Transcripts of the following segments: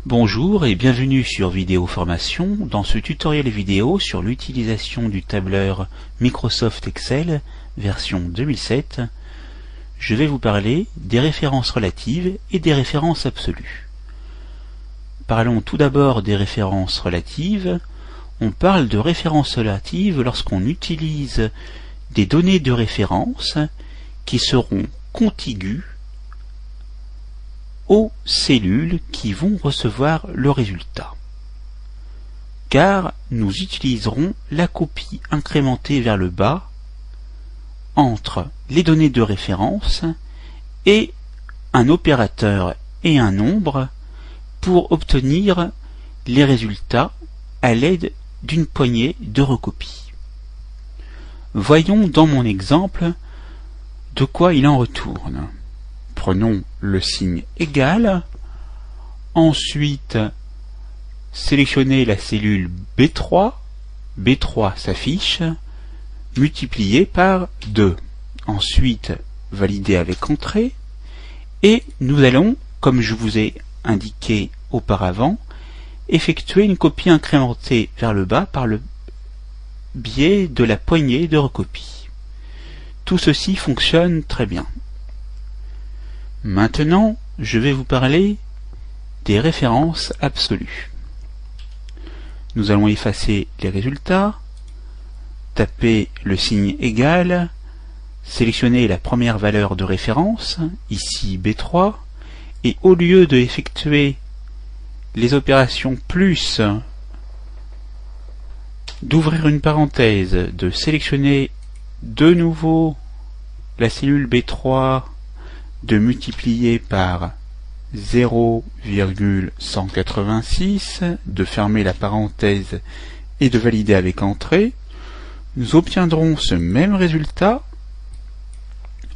Bonjour et bienvenue sur Vidéo Formation. Dans ce tutoriel vidéo sur l'utilisation du tableur Microsoft Excel version 2007, je vais vous parler des références relatives et des références absolues. Parlons tout d'abord des références relatives. On parle de références relatives lorsqu'on utilise des données de référence qui seront contiguës aux cellules qui vont recevoir le résultat. Car nous utiliserons la copie incrémentée vers le bas entre les données de référence et un opérateur et un nombre pour obtenir les résultats à l'aide d'une poignée de recopies. Voyons dans mon exemple de quoi il en retourne. Prenons le signe égal, ensuite sélectionnez la cellule B3, B3 s'affiche, multiplié par 2. Ensuite, valider avec entrée, et nous allons, comme je vous ai indiqué auparavant, effectuer une copie incrémentée vers le bas par le biais de la poignée de recopie. Tout ceci fonctionne très bien. Maintenant, je vais vous parler des références absolues. Nous allons effacer les résultats, taper le signe égal, sélectionner la première valeur de référence, ici B3, et au lieu de effectuer les opérations plus, d'ouvrir une parenthèse, de sélectionner de nouveau la cellule B3, de multiplier par 0,186, de fermer la parenthèse et de valider avec entrée, nous obtiendrons ce même résultat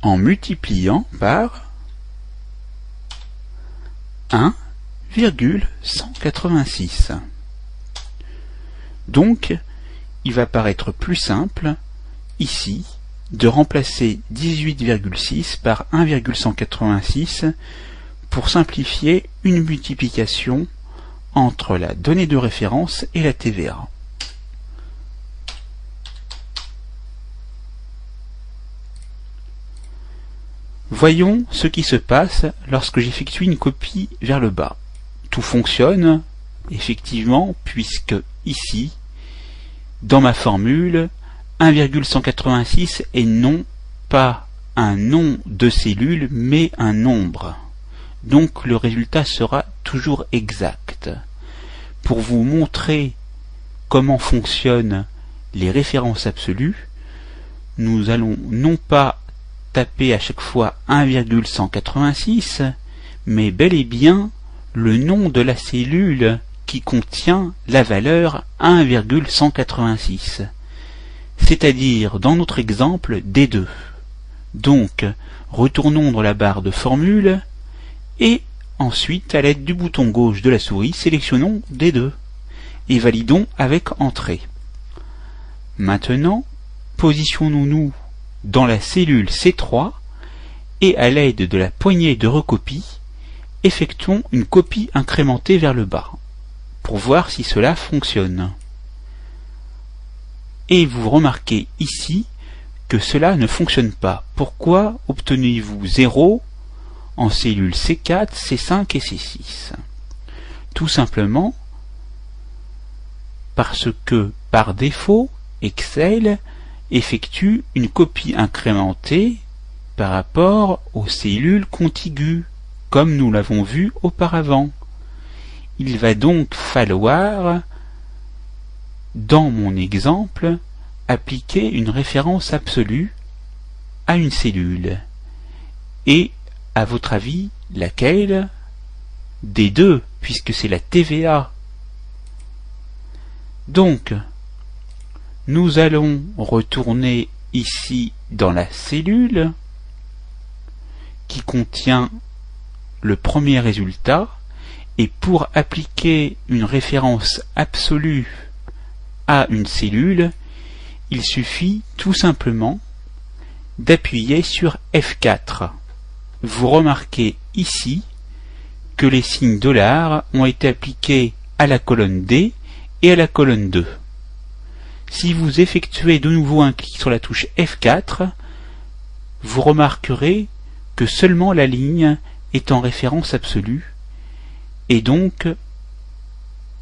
en multipliant par 1,186. Donc, il va paraître plus simple, ici, de remplacer 18,6 par 1,186 pour simplifier une multiplication entre la donnée de référence et la TVA. Voyons ce qui se passe lorsque j'effectue une copie vers le bas. Tout fonctionne, effectivement, puisque ici, dans ma formule, 1,186 est non pas un nom de cellule, mais un nombre. Donc le résultat sera toujours exact. Pour vous montrer comment fonctionnent les références absolues, nous allons non pas taper à chaque fois 1,186, mais bel et bien le nom de la cellule qui contient la valeur 1,186. C'est-à-dire, dans notre exemple, D2. Donc, retournons dans la barre de formule, et ensuite, à l'aide du bouton gauche de la souris, sélectionnons D2, et validons avec entrée. Maintenant, positionnons-nous dans la cellule C3, et à l'aide de la poignée de recopie, effectuons une copie incrémentée vers le bas, pour voir si cela fonctionne. Et vous remarquez ici que cela ne fonctionne pas. Pourquoi obtenez-vous 0 en cellules C4, C5 et C6? Tout simplement parce que, par défaut, Excel effectue une copie incrémentée par rapport aux cellules contiguës, comme nous l'avons vu auparavant. Il va donc falloir, dans mon exemple, appliquer une référence absolue à une cellule. Et, à votre avis, laquelle? Des deux, puisque c'est la TVA. Donc, nous allons retourner ici dans la cellule qui contient le premier résultat, et pour appliquer une référence absolue à une cellule, il suffit tout simplement d'appuyer sur F4. Vous remarquez ici que les signes $ ont été appliqués à la colonne D et à la colonne 2. Si vous effectuez de nouveau un clic sur la touche F4, vous remarquerez que seulement la ligne est en référence absolue et donc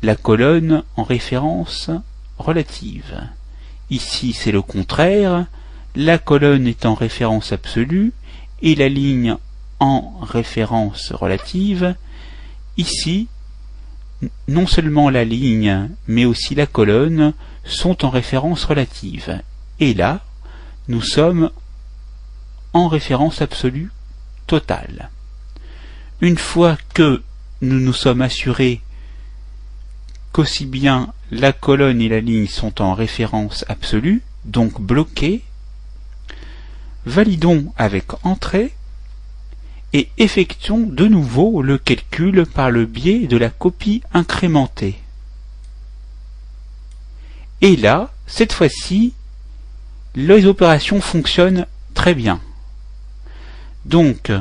la colonne en référence relative. Ici c'est le contraire, la colonne est en référence absolue et la ligne en référence relative. Ici, non seulement la ligne mais aussi la colonne sont en référence relative. Et là, nous sommes en référence absolue totale. Une fois que nous nous sommes assurés qu'aussi bien la colonne et la ligne sont en référence absolue, donc bloquées, validons avec Entrée et effectuons de nouveau le calcul par le biais de la copie incrémentée. Et là, cette fois-ci, les opérations fonctionnent très bien. Donc,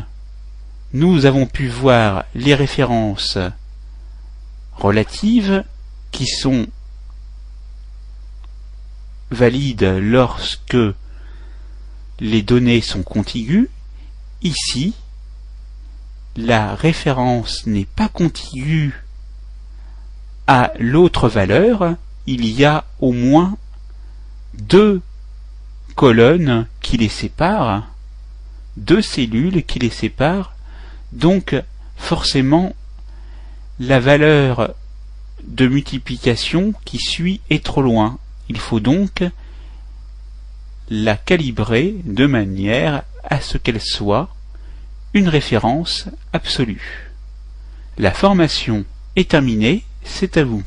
nous avons pu voir les références relatives qui sont valides lorsque les données sont contiguës. Ici, la référence n'est pas contiguë à l'autre valeur. Il y a au moins 2 colonnes qui les séparent, 2 cellules qui les séparent, donc forcément la valeur de multiplication qui suit est trop loin. Il faut donc la calibrer de manière à ce qu'elle soit une référence absolue. La formation est terminée, c'est à vous.